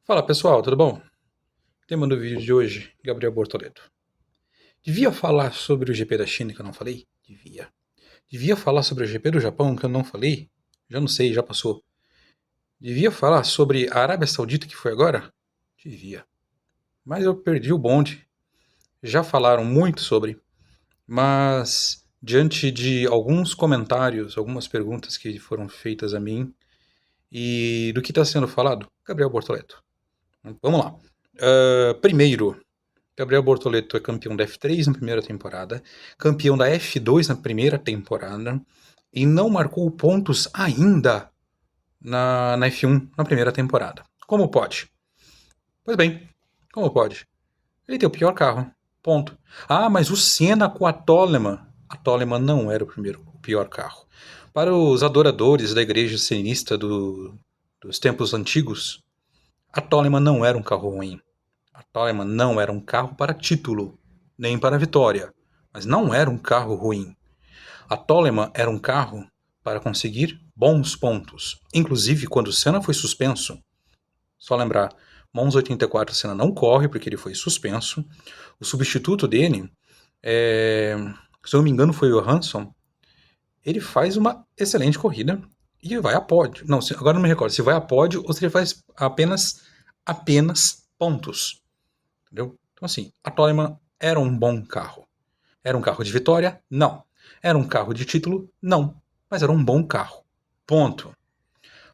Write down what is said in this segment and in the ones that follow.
Fala pessoal, tudo bom? Tema do vídeo de hoje, Gabriel Bortoleto. Devia falar sobre o GP da China que eu não falei? Devia. Devia falar sobre o GP do Japão que eu não falei? Já não sei, já passou. Devia falar sobre a Arábia Saudita que foi agora? Devia. Mas eu perdi o bonde. Já falaram muito sobre, mas diante de alguns comentários, algumas perguntas que foram feitas a mim e do que está sendo falado, Gabriel Bortoleto. Vamos lá. Primeiro, Gabriel Bortoleto é campeão da F3 na primeira temporada, campeão da F2 na primeira temporada e não marcou pontos ainda na F1 na primeira temporada. Como pode? Pois bem, como pode? Ele tem o pior carro. Ponto. Ah, mas o Senna com a Toleman. A Toleman não era o pior carro. Para os adoradores da igreja sionista dos tempos antigos, a Toleman não era um carro ruim. A Toleman não era um carro para título, nem para vitória, mas não era um carro ruim. A Toleman era um carro para conseguir bons pontos. Inclusive, quando o Senna foi suspenso, só lembrar, Monza 84 Senna não corre porque ele foi suspenso. O substituto dele, se eu não me engano, foi o Hanson. Ele faz uma excelente corrida e vai a pódio. Não, agora não me recordo se vai a pódio ou se ele faz apenas pontos. Entendeu? Então, assim, a Toleman era um bom carro. Era um carro de vitória? Não. Era um carro de título? Não. Mas era um bom carro. Ponto.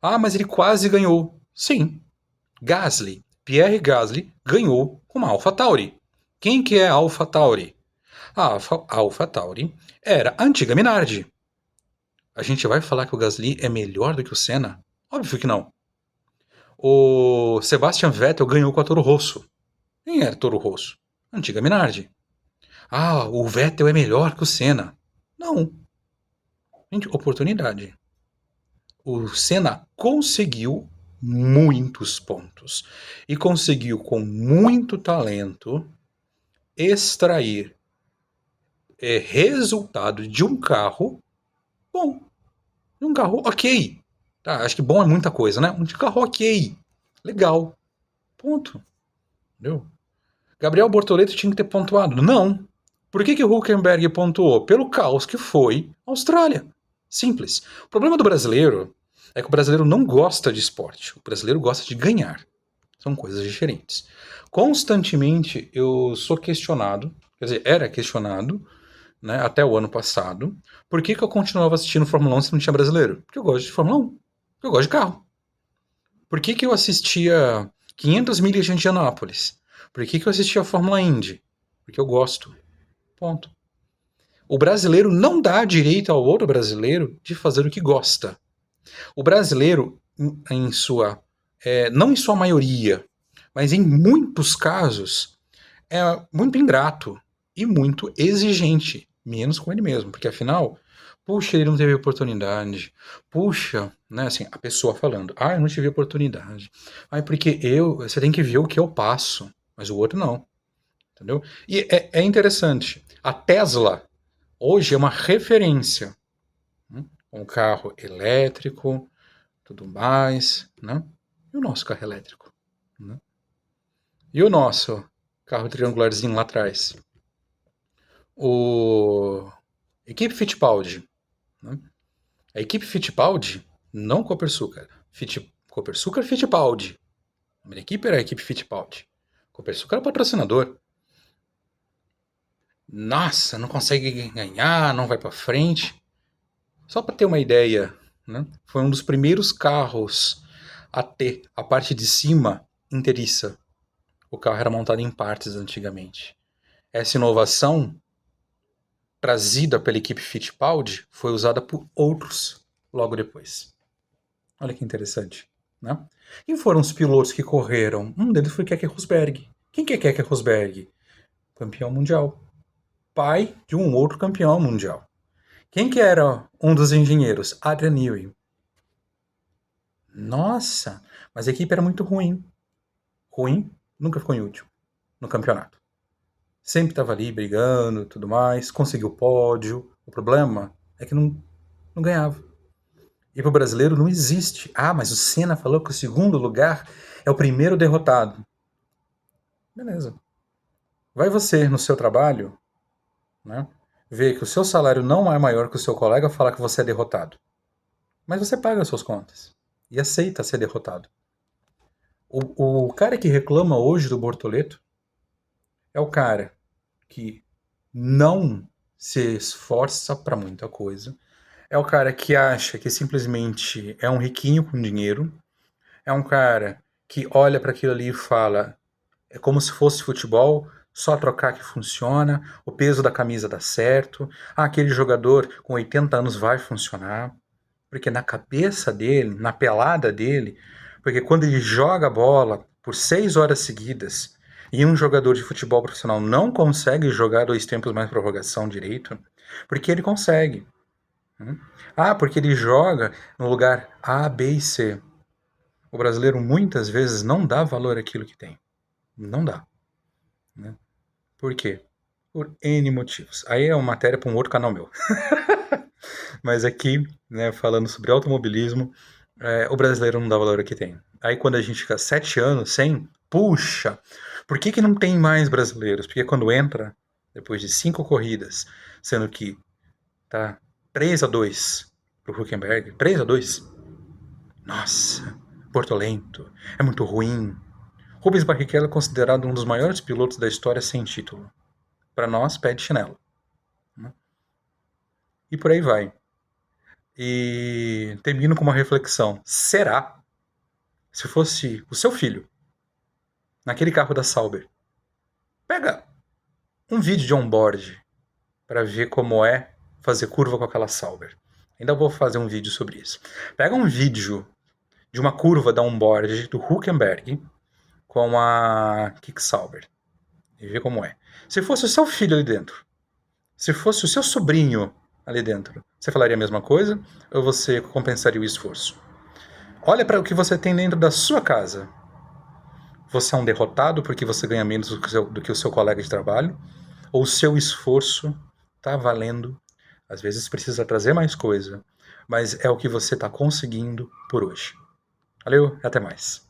Ah, mas ele quase ganhou. Sim. Gasly, Pierre Gasly, ganhou com uma AlphaTauri. Quem que é a AlphaTauri? A AlphaTauri era a antiga Minardi. A gente vai falar que o Gasly é melhor do que o Senna? Óbvio que não. O Sebastian Vettel ganhou com a Toro Rosso. Quem era Toro Rosso? Antiga Minardi. Ah, o Vettel é melhor que o Senna. Não. Gente, oportunidade. O Senna conseguiu muitos pontos e conseguiu, com muito talento, extrair resultado de um carro bom. De um carro ok. Tá, acho que bom é muita coisa, né? Um carro ok. Legal. Ponto. Entendeu? Gabriel Bortoleto tinha que ter pontuado. Não. Por que o Huckenberg pontuou? Pelo caos que foi a Austrália. Simples. O problema do brasileiro é que o brasileiro não gosta de esporte. O brasileiro gosta de ganhar. São coisas diferentes. Constantemente eu sou questionado, quer dizer, era questionado, né, até o ano passado, por que eu continuava assistindo Fórmula 1 se não tinha brasileiro? Porque eu gosto de Fórmula 1. Porque eu gosto de carro. Por que eu assistia 500 milhas de Indianápolis? Por que eu assistia a Fórmula Indy? Porque eu gosto. Ponto. O brasileiro não dá direito ao outro brasileiro de fazer o que gosta. O brasileiro, em sua, não em sua maioria, mas em muitos casos, é muito ingrato e muito exigente, menos com ele mesmo, porque afinal, puxa, ele não teve oportunidade, puxa, né, assim, a pessoa falando, ah, eu não tive oportunidade, ah, porque você tem que ver o que eu passo, mas o outro não, entendeu? E é interessante, a Tesla hoje é uma referência, né? Um carro elétrico, tudo mais, né? E o nosso carro elétrico, né? E o nosso carro triangularzinho lá atrás? O equipe Fittipaldi, né? A equipe Fittipaldi, não Copersucar. Copersucar Fittipaldi. A minha equipe era a equipe Fittipaldi. Copersucar era patrocinador. Nossa, não consegue ganhar, não vai para frente. Só para ter uma ideia, né? Foi um dos primeiros carros a ter a parte de cima inteiriça. O carro era montado em partes antigamente. Essa inovação trazida pela equipe Fittipaldi foi usada por outros logo depois. Olha que interessante, né? Quem foram os pilotos que correram? Um deles foi Keke Rosberg. Quem que é Keke Rosberg? Campeão mundial. Pai de um outro campeão mundial. Quem que era um dos engenheiros? Adrian Newey. Nossa, mas a equipe era muito ruim. Ruim, nunca ficou em último no campeonato. Sempre estava ali brigando e tudo mais, conseguiu pódio. O problema é que não ganhava. E para o brasileiro não existe. Ah, mas o Senna falou que o segundo lugar é o primeiro derrotado. Beleza. Vai você no seu trabalho, né, ver que o seu salário não é maior que o seu colega, falar que você é derrotado. Mas você paga as suas contas e aceita ser derrotado. O cara que reclama hoje do Bortoleto é o cara que não se esforça para muita coisa. É o cara que acha que simplesmente é um riquinho com dinheiro. É um cara que olha para aquilo ali e fala: é como se fosse futebol, só trocar que funciona, o peso da camisa dá certo, aquele jogador com 80 anos vai funcionar. Porque na cabeça dele, na pelada dele, porque quando ele joga a bola por 6 horas seguidas e um jogador de futebol profissional não consegue jogar 2 tempos mais prorrogação direito, porque ele consegue. Ah, porque ele joga no lugar A, B e C. O brasileiro muitas vezes não dá valor àquilo que tem. Não dá. Né? Por quê? Por N motivos. Aí é uma matéria para um outro canal meu. Mas aqui, né, falando sobre automobilismo, o brasileiro não dá valor ao que tem. Aí quando a gente fica 7 anos sem, puxa, por que não tem mais brasileiros? Porque quando entra, depois de 5 corridas, sendo que tá 3-2 pro Hülkenberg, 3-2. Nossa, Portolento, é muito ruim. Rubens Barrichello é considerado um dos maiores pilotos da história sem título. Para nós, pé de chinelo. Né? E por aí vai. E termino com uma reflexão. Será, se fosse o seu filho, naquele carro da Sauber, pega um vídeo de onboard para ver como é fazer curva com aquela Sauber. Ainda vou fazer um vídeo sobre isso. Pega um vídeo de uma curva da onboard do Hülkenberg com a Kick Sauber e vê como é. Se fosse o seu filho ali dentro, se fosse o seu sobrinho ali dentro, você falaria a mesma coisa ou você compensaria o esforço? Olha para o que você tem dentro da sua casa. Você é um derrotado porque você ganha menos do que o seu colega de trabalho? Ou o seu esforço está valendo? Às vezes precisa trazer mais coisa, mas é o que você está conseguindo por hoje. Valeu, até mais.